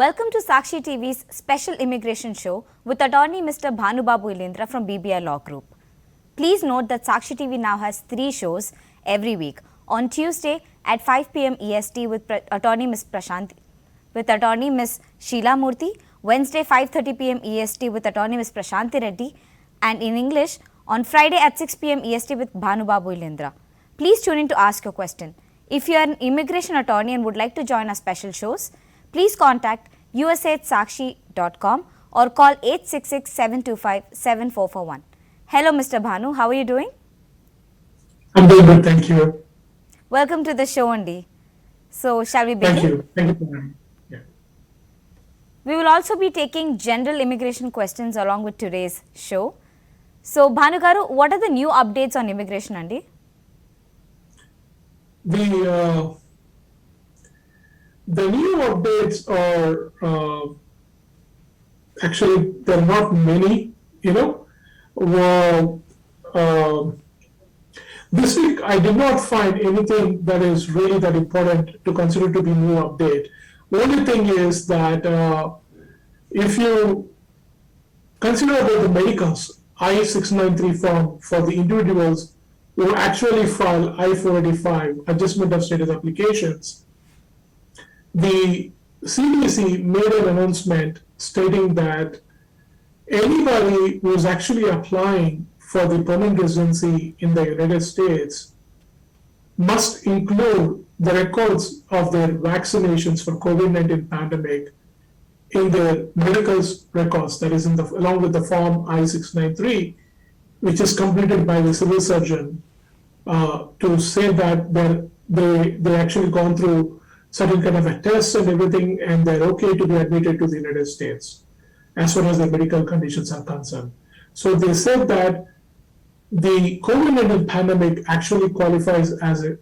Welcome to Sakshi TV's special immigration show with attorney Mr. Bhanu Babu Illindra from BBI Law Group. Please note that Sakshi TV now has 3 shows every week. On Tuesday at 5 p.m. EST with attorney Ms. Sheila Murthy, Wednesday 5:30 p.m. EST with attorney Ms. Prashanthi Reddy, and in English on Friday at 6 p.m. EST with Bhanu Babu Illindra. Please tune in to ask your question. If you are an immigration attorney and would like to join our special shows, please contact USCIS@sakshi.com or call 866-725-7441. Hello, Mr. Bhanu. How are you doing? I'm doing good, thank you. Welcome to the show, Andy. So, shall we begin? Thank you. Thank you for having me. Yeah. We will also be taking general immigration questions along with today's show. So, Bhanu Garu, what are the new updates on immigration, Andy? The new updates are actually there are not many. This week I did not find anything that is really that important to consider to be new update. The only thing is that if you consider about the medicals I-693 form for the individuals who actually file I-485 adjustment of status applications, the CDC made an announcement stating that anybody who is actually applying for the permanent residency in the United States must include the records of their vaccinations for COVID-19 pandemic in their medical records, that is along with the form I-693, which is completed by the civil surgeon to say that they actually gone through certain kind of a test and everything, and they're okay to be admitted to the United States as far as their medical conditions are concerned. So they said that the COVID-19 pandemic actually qualifies as a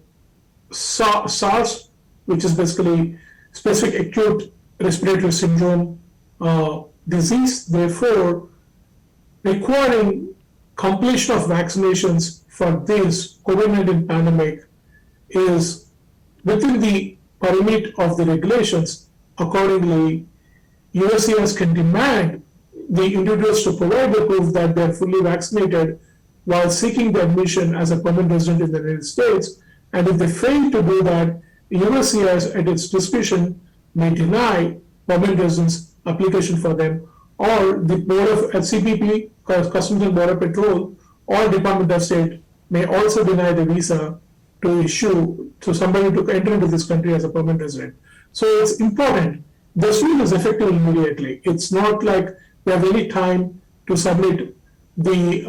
SARS, which is basically specific acute respiratory syndrome disease, therefore requiring completion of vaccinations for this COVID-19 pandemic is within the permit of the regulations. Accordingly, USCIS can demand the individuals to provide the proof that they are fully vaccinated while seeking the admission as a permanent resident in the United States. And if they fail to do that, USCIS at its discretion may deny permanent residence application for them, or the Board of CBP, Customs and Border Patrol, or Department of State may also deny the visa to issue to somebody to enter into this country as a permanent resident. So it's important. This rule is effective immediately. It's not like we have any time to submit the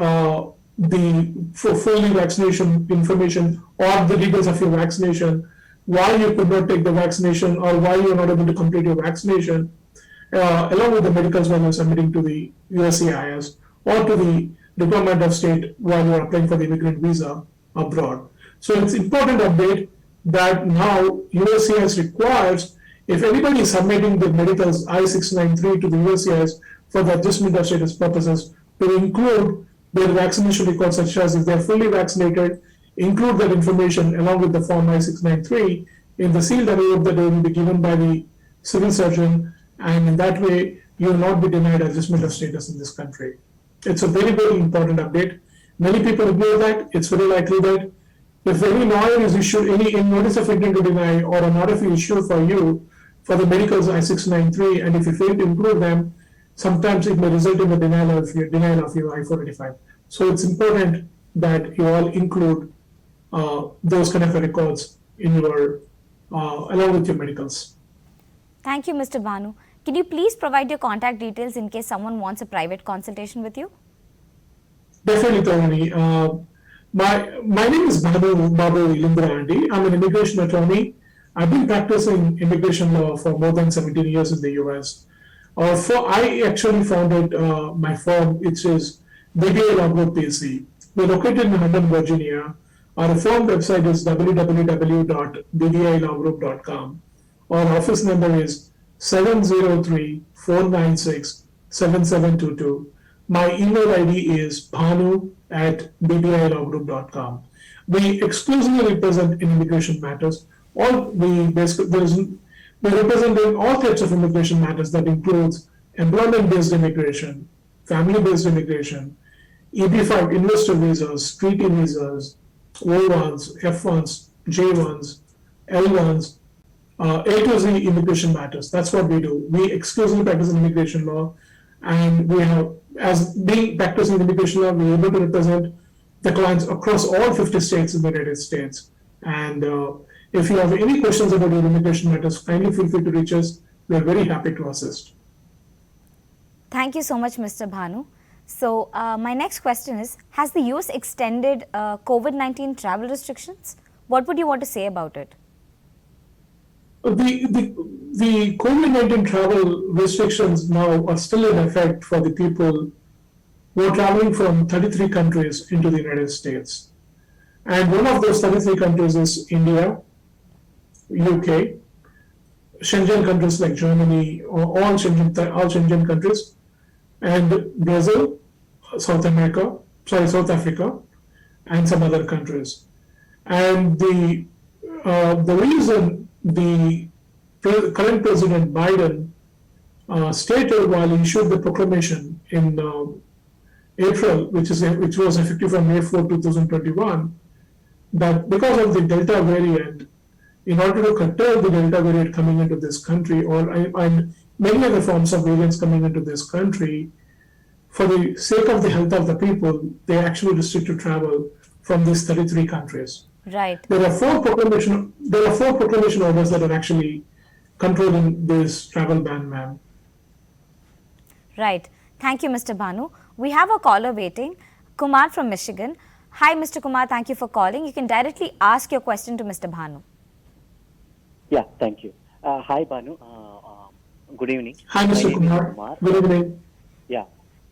fully vaccination information or the details of your vaccination, why you could not take the vaccination or why you are not able to complete your vaccination, along with the medicals when you're submitting to the USCIS or to the Department of State while you're applying for the immigrant visa abroad. So it's important update that now USCIS requires, if anybody is submitting the medicals I-693 to the USCIS for the adjustment of status purposes, to include their vaccination records, such as if they're fully vaccinated, include that information along with the form I-693 in the sealed envelope that will be given by the civil surgeon, and in that way you will not be denied adjustment of status in this country. It's a very, very important update. Many people ignore that. It's very likely that if any lawyer is issued any notice of intent to deny or an order fee issued for you for the medicals I-693, and if you fail to include them, sometimes it may result in the denial of your I-485. So it's important that you all include those kind of records in your along with your medicals. Thank you, Mr. Bhanu. Can you please provide your contact details in case someone wants a private consultation with you? Definitely, Tony. My name is Bhanu Babu Illindra, Andy. I'm an immigration attorney. I've been practicing immigration law for more than 17 years in the US. I actually founded my firm, which is BBI Law Group PC. We're located in London, Virginia. Our firm website is www.bbilawgroup.com. Our office number is 703-496-7722. My email ID is bhanu@bbilawgroup.com. We exclusively represent in immigration matters. We represent in all types of immigration matters that includes employment-based immigration, family-based immigration, EB5 investor visas, treaty visas, O1s, F1s, J1s, L1s, A to Z immigration matters. That's what we do. We exclusively practice in immigration law, and we have, as being practicing immigration law, we're able to represent the clients across all 50 states in the United States. And if you have any questions about your immigration matters, kindly feel free to reach us. We're very happy to assist. Thank you so much, Mr. Bhanu. So, my next question is, has the US extended COVID-19 travel restrictions? What would you want to say about it? The COVID-19 travel restrictions now are still in effect for the people who are traveling from 33 countries into the United States. And one of those 33 countries is India, UK, Schengen countries like Germany, or all Schengen countries, and Brazil, South Africa, and some other countries. And the reason the current President Biden stated while he issued the proclamation in April, which was effective on May 4, 2021, that because of the Delta variant, in order to curtail the Delta variant coming into this country, and many other forms of variants coming into this country, for the sake of the health of the people, they actually restricted travel from these 33 countries. Right. There are four proclamation orders that are actually controlling this travel ban, ma'am. Right. Thank you, Mr. Bhanu. We have a caller waiting, Kumar from Michigan. Hi, Mr. Kumar. Thank you for calling. You can directly ask your question to Mr. Bhanu. Yeah, thank you. Hi, Bhanu. Good evening. Hi, Mr. Kumar. Good evening. Yeah,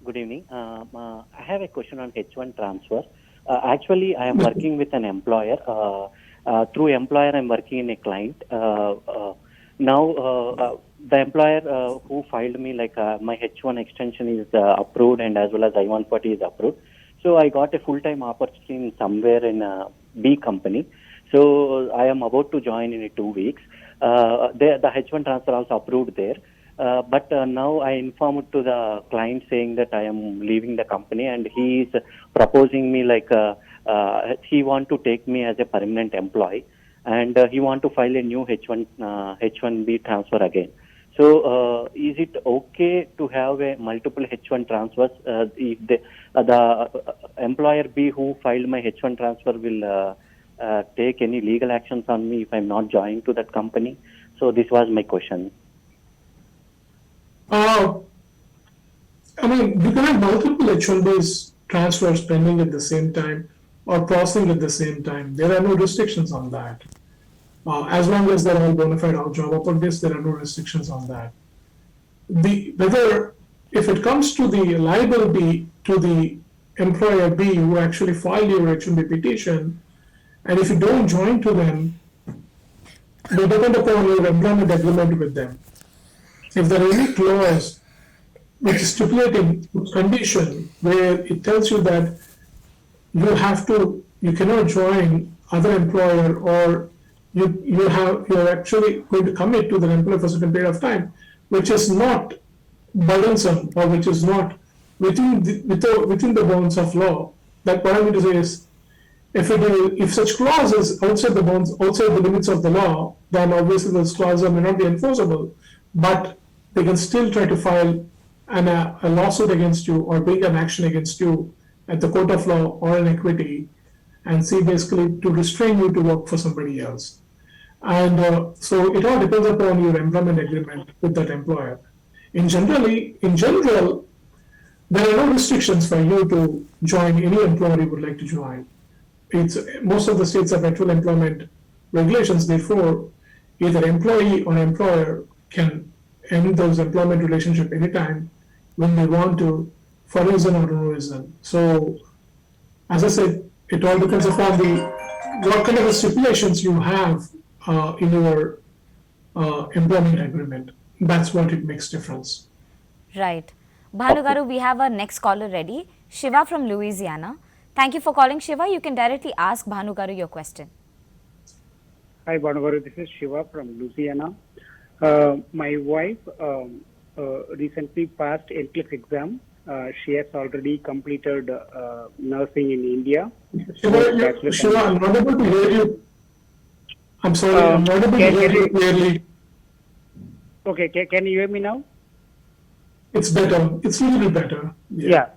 good evening. I have a question on H1 transfer. Actually, I am working with an employer. Through employer, I am working in a client. Now, the employer who filed me, my H1 extension is approved, and as well as I-140 is approved. So I got a full-time opportunity in somewhere in a B company. So I am about to join in 2 weeks. The H1 transfer also approved there. But now I informed to the client saying that I am leaving the company, and he is proposing me he want to take me as a permanent employee, and he want to file a new H1B transfer again. So is it okay to have a multiple H1 transfers if the employer B who filed my H1 transfer will take any legal actions on me if I'm not joined to that company? So this was my question. I mean, you can have multiple H1Bs transfers pending at the same time or processing at the same time. There are no restrictions on that. As long as they're all bona fide job opportunities, there are no restrictions on that. If it comes to the liability to the employer B who actually filed your H1B petition, and if you don't join to them, they depend upon your employment agreement with them. If there are any clause which is stipulating condition where it tells you that you cannot join other employer, or you're actually going to commit to the employer for a certain period of time, which is not burdensome or which is not within the bounds of law. That what I mean to say is, if such clause is outside the limits of the law, then obviously those clauses may not be enforceable, but they can still try to file a lawsuit against you or bring an action against you at the court of law or in equity, and see basically to restrain you to work for somebody else. And so it all depends upon your employment agreement with that employer. In general, there are no restrictions for you to join any employer you would like to join. Most of the states have actual employment regulations, therefore either employee or employer can end those employment relationship anytime when they want to, for reason or no reason. So, as I said, it all depends upon what kind of stipulations you have in your employment agreement. That's what it makes difference. Right. Bhanu Garu, we have our next caller ready, Shiva from Louisiana. Thank you for calling, Shiva. You can directly ask Bhanu Garu your question. Hi, Bhanu Garu. This is Shiva from Louisiana. My wife recently passed NCLEX exam. She has already completed nursing in India. Shiva, I'm not able to hear you. I'm sorry, I'm not able to hear you clearly. Okay, can you hear me now? It's better. It's a little bit better. Yeah,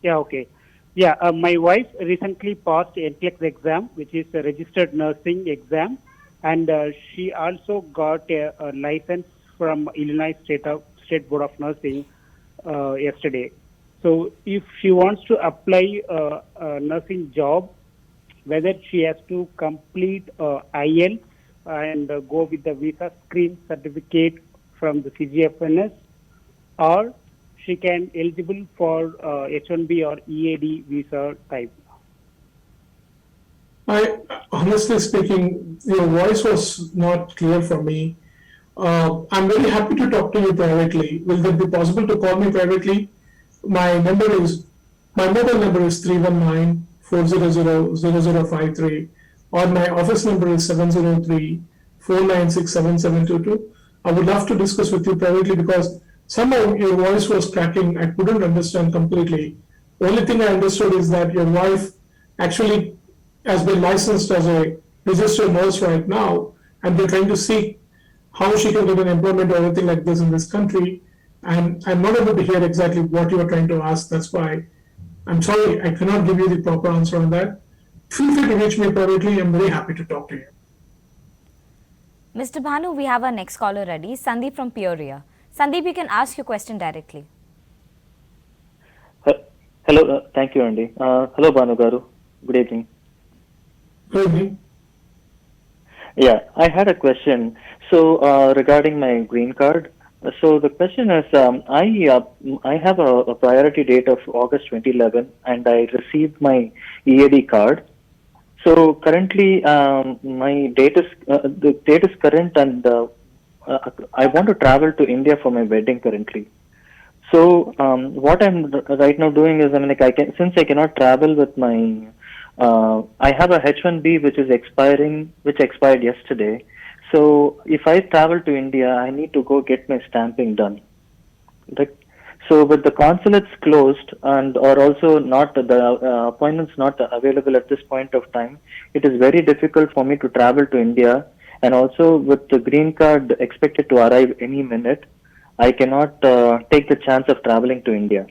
okay. Yeah, my wife recently passed NCLEX exam, which is a registered nursing exam, and she also got a license from Illinois State Board of Nursing yesterday. So, if she wants to apply a nursing job, whether she has to complete IELTS and go with the visa screen certificate from the CGFNS, or she can eligible for H1B or EAD visa type. Honestly speaking, your voice was not clear for me. I'm very happy to talk to you privately. Will that be possible to call me privately? My mobile number is 319-400-0053, or my office number is 703-496-7722. I would love to discuss with you privately because somehow your voice was cracking. I couldn't understand completely. The only thing I understood is that your wife actually has been licensed as a registered nurse right now, and they're trying to see how she can get an employment or anything like this in this country. And I'm not able to hear exactly what you are trying to ask. That's why I'm sorry, I cannot give you the proper answer on that. Feel free to reach me privately. I'm very happy to talk to you. Mr. Bhanu, we have our next caller ready, Sandeep from Peoria. Sandeep, you can ask your question directly. Hello, thank you, Andy. Hello, Bhanu Garu. Good evening. Good evening. Yeah, I had a question. So regarding my green card, so the question is, I have a priority date of August 2011, and I received my EAD card. So currently, my date is the date is current, and I want to travel to India for my wedding currently. So what I'm right now doing is, since I cannot travel with my I have a H1B which expired yesterday. So if I travel to India, I need to go get my stamping done. So with the consulates closed and or also not the appointments not available at this point of time, it is very difficult for me to travel to India. And also with the green card expected to arrive any minute, I cannot take the chance of traveling to India.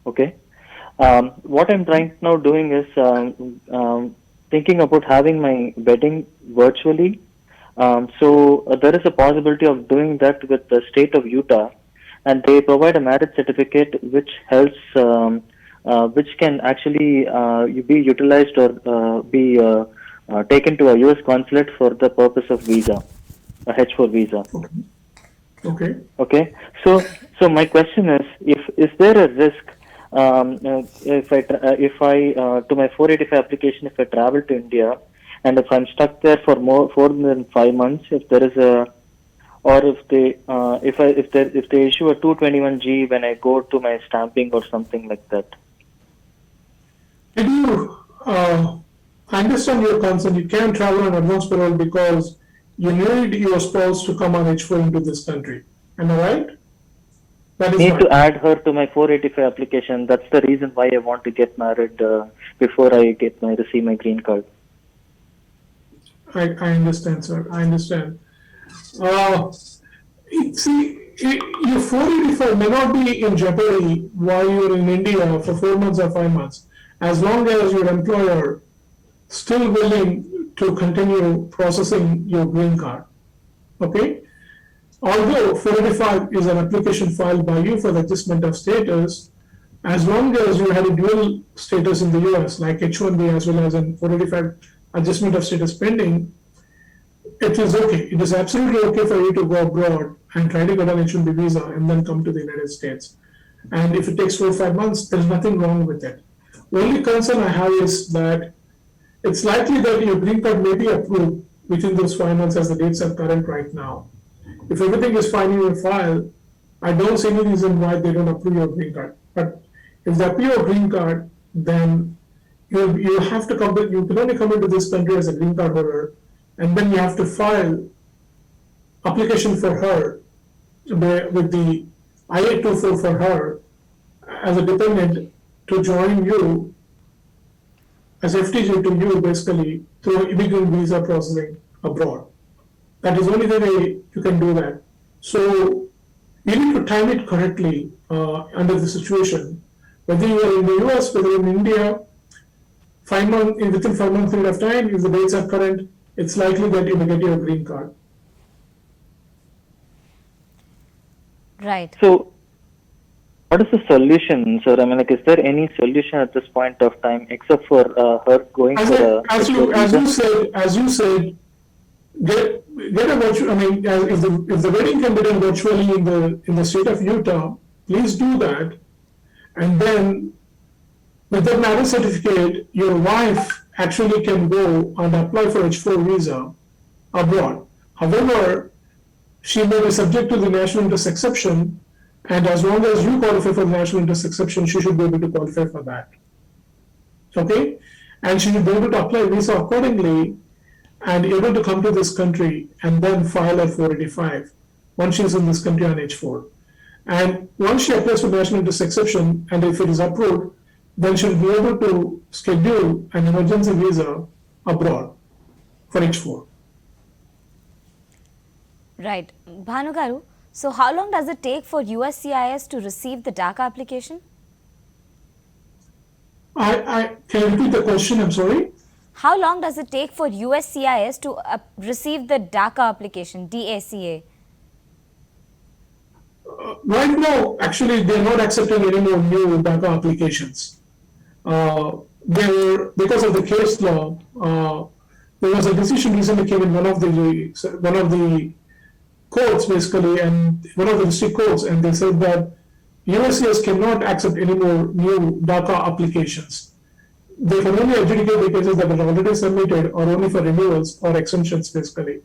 Okay. What I'm trying now doing is thinking about having my wedding virtually. So there is a possibility of doing that with the state of Utah, and they provide a marriage certificate which helps, which can actually be utilized or be taken to a U.S. consulate for the purpose of visa, a H4 visa. Okay. Okay. So my question is there a risk? If I to my 485 application, if I travel to India and if I'm stuck there for more than 5 months, if there is a, or if they if they issue a 221G when I go to my stamping or something like that. Did you I understand your concern? You can't travel on advance parole because you need your spouse to come on H4 into this country. Am I right? I need to add her to my 485 application. That's the reason why I want to get married before I receive my green card. I understand, sir. I understand. See, your 485 may not be in jeopardy while you're in India for 4 months or 5 months, as long as your employer still willing to continue processing your green card. Okay? Although 485 is an application filed by you for the adjustment of status, as long as you have a dual status in the US, like H1B as well as an 485 adjustment of status pending, it is okay. It is absolutely okay for you to go abroad and try to get an H1B visa and then come to the United States. And if it takes 4 or 5 months, there's nothing wrong with it. Only concern I have is that it's likely that your green card may be approved within those 5 months as the dates are current right now. If everything is fine in your file, I don't see any reason why they don't approve your green card. But if they approve your green card, then you have to come. You can only come into this country as a green card holder, and then you have to file application for her with the I-824 for her as a dependent to join you as FTJ to you basically through immigrant visa processing abroad. That is only the way you can do that. So you need to time it correctly under the situation. Whether you are in the US, whether in India, within 5 months period of time, if the dates are current, it's likely that you will get your green card. Right. So, what is the solution, sir? I mean, like, is there any solution at this point of time except for her going As you said, get a virtual. I mean, if the wedding can be done virtually in the state of Utah, please do that, and then with the marriage certificate, your wife actually can go and apply for H4 visa abroad. However, she may be subject to the national interest exception, and as long as you qualify for the national interest exception, she should be able to qualify for that. Okay? And she should be able to apply visa accordingly and able to come to this country and then file her 485 once she's in this country on H4. And once she applies for national interest exception, and if it is approved, then she'll be able to schedule an emergency visa abroad for H4. Right. Bhanu Garu, so how long does it take for USCIS to receive the DACA application? Can you repeat the question? I'm sorry. How long does it take for USCIS to receive the DACA application, DACA? Right now, actually, they're not accepting any more new DACA applications. Because of the case law, there was a decision recently came in one of the courts basically, and one of the district courts, and they said that USCIS cannot accept any more new DACA applications. They can only adjudicate the cases that are already submitted or only for renewals or extensions basically.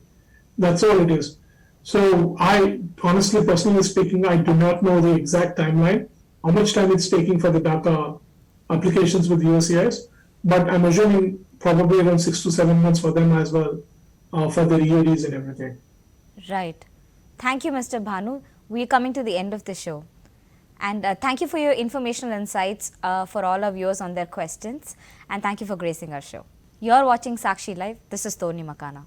That's all it is. So I honestly, personally speaking, I do not know the exact timeline, how much time it's taking for the DACA applications with USCIS, but I'm assuming probably around 6 to 7 months for them as well, for the EADs and everything. Right. Thank you, Mr. Bhanu. We're coming to the end of the show. And thank you for your informational insights for all our viewers on their questions. And thank you for gracing our show. You're watching Sakshi Live. This is Tony Makana.